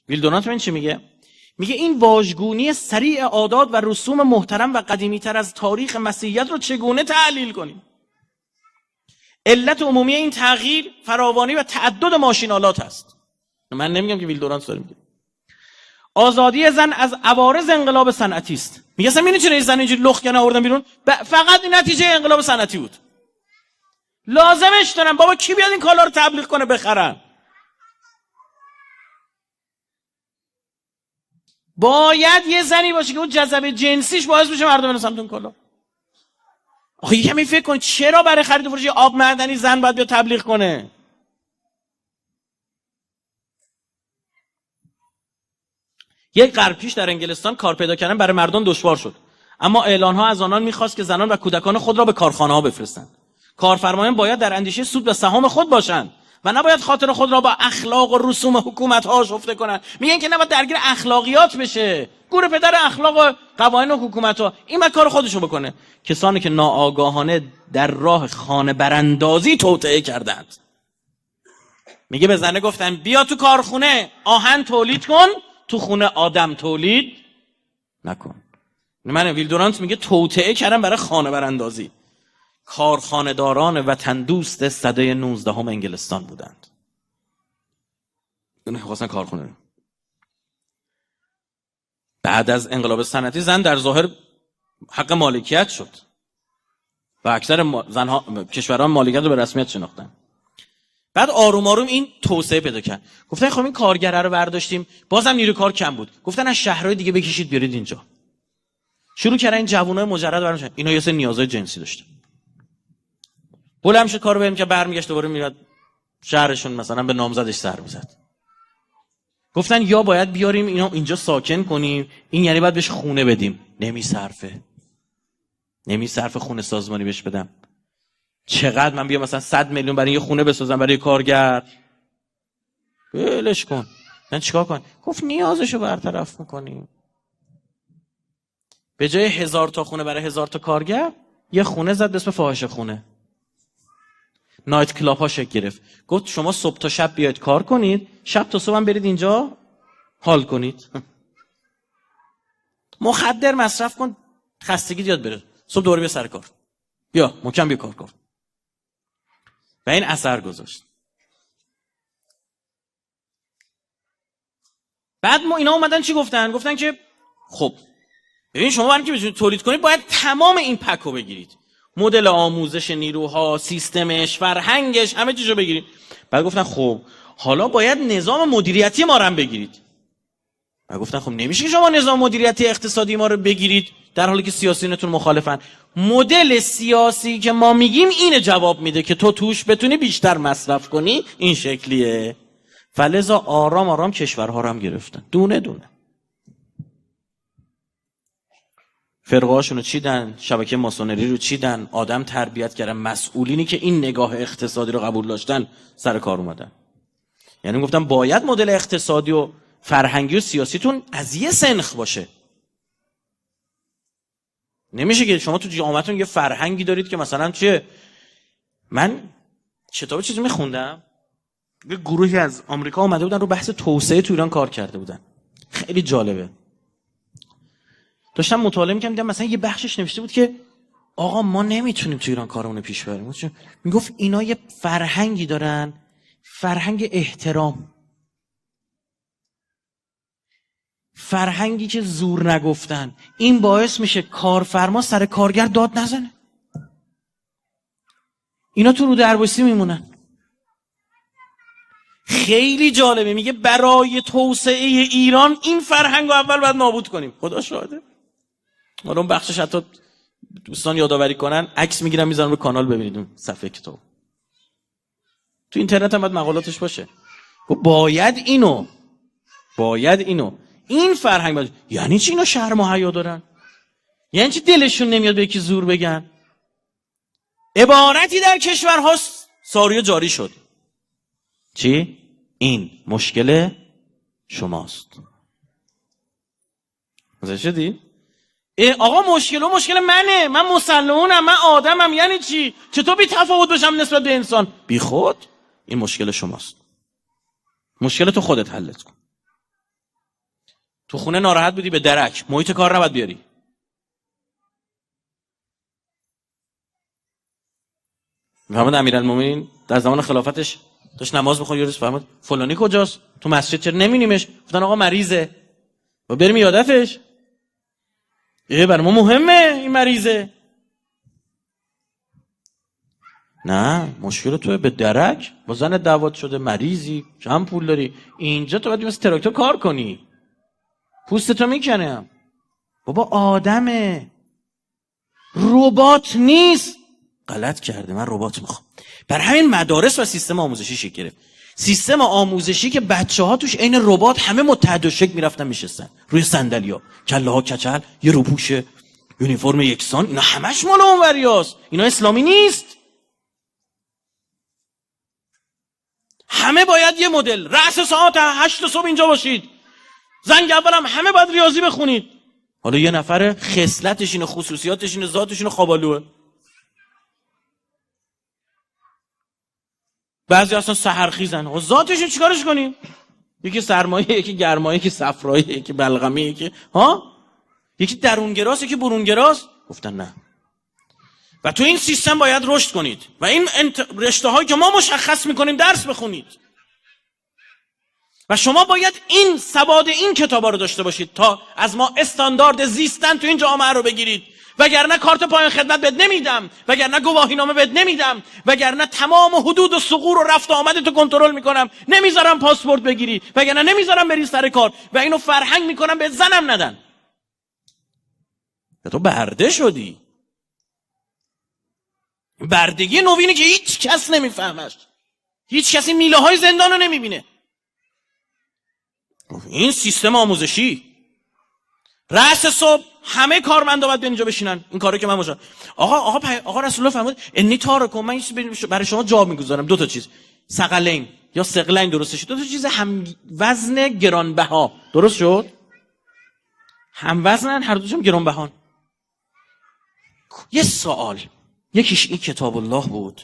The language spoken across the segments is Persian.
ویلدورانت من چی میگه؟ میگه این واژگونی سریع عادات و رسوم محترم و قدیمی‌تر از تاریخ مسیحیت رو چگونه تحلیل کنیم؟ علت عمومی این تغییر فراوانی و تعدد ماشین‌آلات است. من نمیگم که ویلدورانت داره میگه. آزادی زن از عوارض انقلاب صنعتی است. میگه اصلا می‌بینی چرا این زن اینجوری لخت کنه آوردن بیرون؟ فقط این نتیجه انقلاب صنعتی بود. لازمش دارن بابا، کی بیاد این کالا رو تبلیغ کنه بخرن؟ باید یه زنی باشه که اون جذبه جنسیش باعث بشه مردم برن سمت اون کالا. آخه یه کمی فکر کن چرا برای خرید و فروش آب معدنی زن باید بیاد تبلیغ کنه؟ یک قرن پیش در انگلستان کار پیدا کردن برای مردم دشوار شد، اما اعلان‌ها از آنان می‌خواست که زنان و کودکان خود را به کارخانه‌ها بفرستند. کارفرمایان باید در اندیشه سود و سهام خود باشند و نباید خاطر خود را با اخلاق و رسوم حکومت‌ها آشفته کنند. میگن که نباید درگیر اخلاقیات بشه، گور پدر اخلاق و قوانین و حکومت‌ها، این باید کار خودشو بکنه. کسانی که ناآگاهانه در راه خانه براندازی توطئه کردند. میگه به زنه گفتن بیا تو کارخونه آهن تولید کن، تو خونه آدم تولید نکن. من ویلدورانت میگه توطئه کردن برای خانه براندازی. کارخانه‌داران وطن دوست سده 19 انگلستان بودند. اون خواستن کارخونه. بعد از انقلاب صنعتی زن در ظاهر حق مالکیت شد و اکثر زنها کشورها مالکیت رو به رسمیت شناختن. بعد آروم آروم این توسعه پیدا کرد. گفتن خب این کارگره رو برداشتیم، بازم نیروی کار کم بود. گفتن از شهرهای دیگه بکشید بیارید اینجا. شروع کردن این جوانای مجرد برنامه. اینا یه سری نیازهای جنسی داشتن. بلند شد کارو بریم که برمیگشت دوباره میاد شهرشون مثلا به نامزدش سر میزد. گفتن یا باید بیاریم اینا اینجا ساکن کنیم، این یعنی باید بهش خونه بدیم. نمیصرفه خونه سازمانی بهش بدم. چقدر من بیام مثلا 100 میلیون برای یه خونه بسازم برای کارگر؟ ولش کن. من چیکار کنم؟ گفت نیازشو برطرف میکنیم. به جای 1000 تا خونه برای 1000 تا کارگر، یه خونه زد به اسم فاحشه خونه. نایت کلاب ها شکل گرفت. گفت شما صبح تا شب بیاید کار کنید، شب تا صبح هم برید اینجا حال کنید. مخدر مصرف کن، خستگی یاد بره، صبح دوباره بیا سر کار، بیا محکم بیا کار کن. و این اثر گذاشت. بعد ما اینا اومدن چی گفتن؟ گفتن که خب ببین شما برای اینکه بتونید تولید کنید باید تمام این پکو بگیرید، مدل آموزش نیروها، سیستمش، فرهنگش، همه چیزو بگیرید. بعد گفتن خب حالا باید نظام مدیریتی ما رو هم بگیرید. بعد گفتن خب نمیشه که شما نظام مدیریتی اقتصادی ما رو بگیرید در حالی که سیاسیونتون مخالفن. مدل سیاسی که ما میگیم اینه جواب میده که تو توش بتونی بیشتر مصرف کنی، این شکلیه. فلذا آرام آرام کشورها رو هم گرفتن، دونه دونه فرقه‌هاشون رو چیدن، شبکه ماسونری رو چیدن، آدم تربیت کردن، مسئولینی که این نگاه اقتصادی رو قبول داشتن سر کار اومدن. یعنی گفتم باید مدل اقتصادی و فرهنگی و سیاسیتون از یه سنخ باشه. نمیشه که شما تو جامعهتون یه فرهنگی دارید که مثلا چیه. من کتاب چیزی میخوندم، یه گروهی از آمریکا اومده بودن رو بحث توسعه تو ایران کار کرده بودن، خیلی جالبه. داشتم مطالعه می‌کردم، دیدم مثلا یه بخشش نوشته بود که آقا ما نمیتونیم تو ایران کارمون رو پیش ببریم. میگفت اینا یه فرهنگی دارن، فرهنگ احترام، فرهنگی که زور نگفتن. این باعث میشه کارفرما سر کارگر داد نزنه. اینا تو رو درباسی میمونن. خیلی جالبه. میگه برای توسعه ایران این فرهنگ رو اول باید نابود کنیم. خدا شاهده. حالا اون بخشش حتی دوستان یادآوری کنن، عکس میگیرم میذارم رو کانال ببینید اون صفحه کتاب. تو اینترنت هم باید مقالاتش باشه. باید اینو این فرهنگ باید. یعنی چی اینا شرم و حیا دارن؟ یعنی چی دلشون نمیاد به یکی زور بگن؟ عبارتی در کشورها ساری و جاری شد. چی؟ این مشکل شماست. متوجه شدی؟ آقا مشکل منه، من مسلمونم، من آدمم. یعنی چی؟ چطور بی تفاوت باشم نسبت به انسان؟ بی خود. این مشکل شماست. مشکل تو خودت حلت کن. تو خونه ناراحت بودی به درک، محیط کار نباید بیاری. محمد امیرالمومنین در زمان خلافتش داشت نماز میخوند، یه روز فرمود فلانی کجاست؟ تو مسجد چرا نمی‌بینیمش؟ گفتن آقا مریضه. و بریم یادفش. برای ما مهمه این مریضه. نه مشکل توه به درک، با زن دعوت شده، مریضی، چند پول داری، اینجا تو باید مثل تراکتور کار کنی، پوستتو میکنم. بابا آدمه، ربات نیست. غلط کرده، من ربات میخوام. برای همین مدارس و سیستم آموزشی شکل گرفت. سیستم آموزشی که بچه‌ها توش عین ربات همه متحد و شکل میرفتن میشستن روی صندلی‌ها، کله‌ها کچل، یه روپوش یونیفرم یکسان. اینا همش مال اونوریاست، اینا اسلامی نیست. همه باید یه مدل، رأس ساعت 8 صبح اینجا باشید، زنگ اولم همه باید ریاضی بخونید. حالا یه نفر خصلتش اینه، خصوصیاتش اینه، ذاتش اینه، خوابالوه. بعضی اصلا سحرخیزن. و ذاتش چیکارش کنیم؟ یکی سرمایه، یکی گرمایه، یکی صفرایی، یکی بلغمی، یکی یکی درونگراست، یکی برونگراست. گفتن نه. و تو این سیستم باید رشد کنید و این رشته‌هایی که ما مشخص میکنیم درس بخونید. و شما باید این سواد این کتابا رو داشته باشید تا از ما استاندارد زیستن تو این جامعه رو بگیرید. وگرنه کارت پایان خدمت بهت نمیدم، وگرنه گواهینامه بهت نمیدم، وگرنه تمام حدود و ثغور و رفت و آمدت رو کنترل میکنم، نمیذارم پاسپورت بگیری، وگرنه نمیذارم بری سر کار و اینو فرهنگ میکنم بهت زنم ندن. تو برده شدی. بردگی نوینه که هیچ کس نمیفهمش، هیچ کسی میله های زندان رو نمیبینه. این سیستم آموزشی رأس صبح همه کارمندا باید اینجا بشینن. این کارو که من مشا آقا رسول الله فرمود انی تارکم، من برای شما جا میگذارم دو تا چیز، ثقلین یا ثقلین درست شد، دو تا چیز هم وزن گرانبها. درست شد؟ هم وزنن، هر دوشون گرانبهان. یه سوال، یکیش این کتاب الله بود،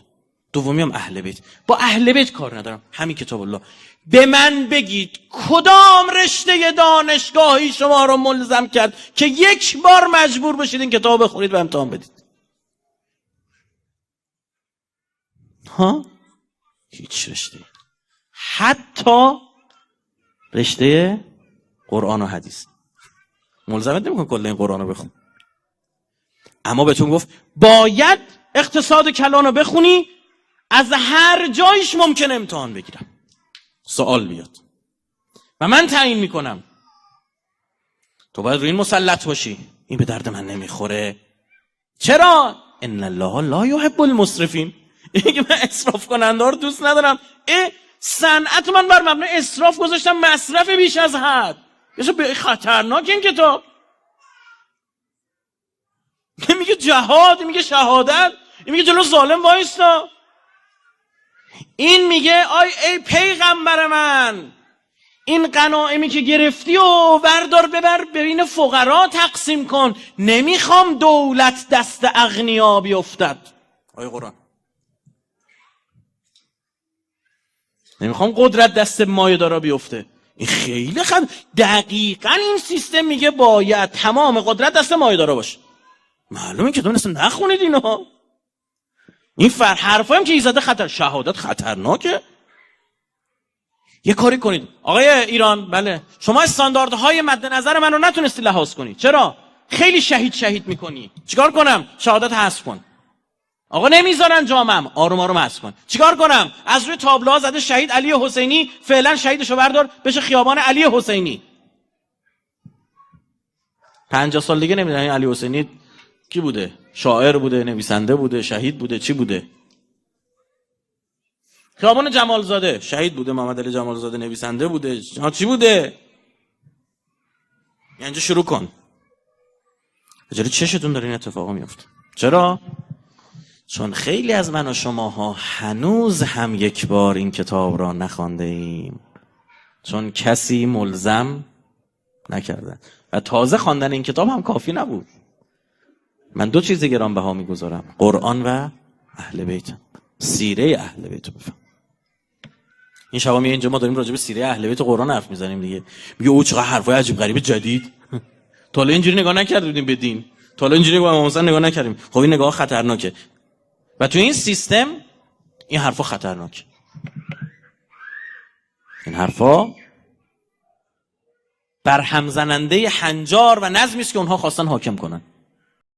دومی هم اهل بیت. با اهل بیت کار ندارم، همین کتاب الله. به من بگید کدام رشته دانشگاهی شما رو ملزم کرد که یک بار مجبور بشید این کتاب بخونید و امتحان بدید؟ هیچ رشته. حتی رشته قرآن و حدیث ملزمت نمی‌کنه کل این قرآن رو بخون. اما بهتون گفت باید اقتصاد کلان رو بخونی، از هر جایش ممکنه امتحان بگیرم، سوال بیاد و من تعیین میکنم. تو باید روی این مسلط باشی. این به درد من نمیخوره. چرا؟ ان الله لا یحب المسرفین. اینکه من اسراف کننده رو دوست ندارم. صنعت من بر مبنای اسراف گذاشتم، مصرف بیش از حد. یه خطرناک این کتاب. این میگه جهاد، این میگه شهادت، این میگه جلو ظالم وایستا. این میگه ای پیغمبر من، این غنایمی که گرفتی و بردار ببر بین فقرا تقسیم کن، نمیخوام دولت دست اغنیا بیفتد. آیه قرآن. نمیخوام قدرت دست مایه‌دارا بیفته. این خیلی دقیقاً این سیستم میگه باید تمام قدرت دست مایه‌دارا باشه. معلومه که تو اصلا نخونید اینا. این حرفایم که ایزاده خطر، شهادت خطرناکه. یه کاری کنید آقای ایران، بله شما استانداردهای مد نظر من رو نتونستی لحاظ کنی. چرا؟ خیلی شهید میکنی. چیکار کنم؟ شهادت حذف کن. آقا نمیذارن جامم، آروم آروم حذف کن. چیکار کنم؟ از روی تابلوها زده شهید علی حسینی، فعلا شهیدشو بردار بشه خیابان علی حسینی. 50 سال دیگه نمیدونن علی حسینی کی بوده؟ شاعر بوده، نویسنده بوده، شهید بوده، چی بوده؟ خیابان جمالزاده شهید بوده، محمد علی جمالزاده نویسنده بوده، چی بوده؟ اینجا شروع کن. بجاری چشتون داره این اتفاقا میفته. چرا؟ چون خیلی از من و شماها هنوز هم یک بار این کتاب را نخوانده ایم، چون کسی ملزم نکرده و تازه خواندن این کتاب هم کافی نبود. من دو چیز گرانبها میگذارم، قرآن و اهل بیت، سیره اهل بیت رو بفهم. این شبا میگه اینجا ما داریم راجع به سیره اهل بیت قرآن حرف میزنیم دیگه، میگه او چقدر حرفای عجیب غریب جدید. تا حالا اینجوری نگاه نکرده بودیم به دین، تا حالا اینجوری با مثلا نگاه نکردیم. خب این نگاه خطرناکه و تو این سیستم این حرفا خطرناکه. این حرفا برهم زننده هنجار و نظمی است که اونها خواستن حاکم کنن.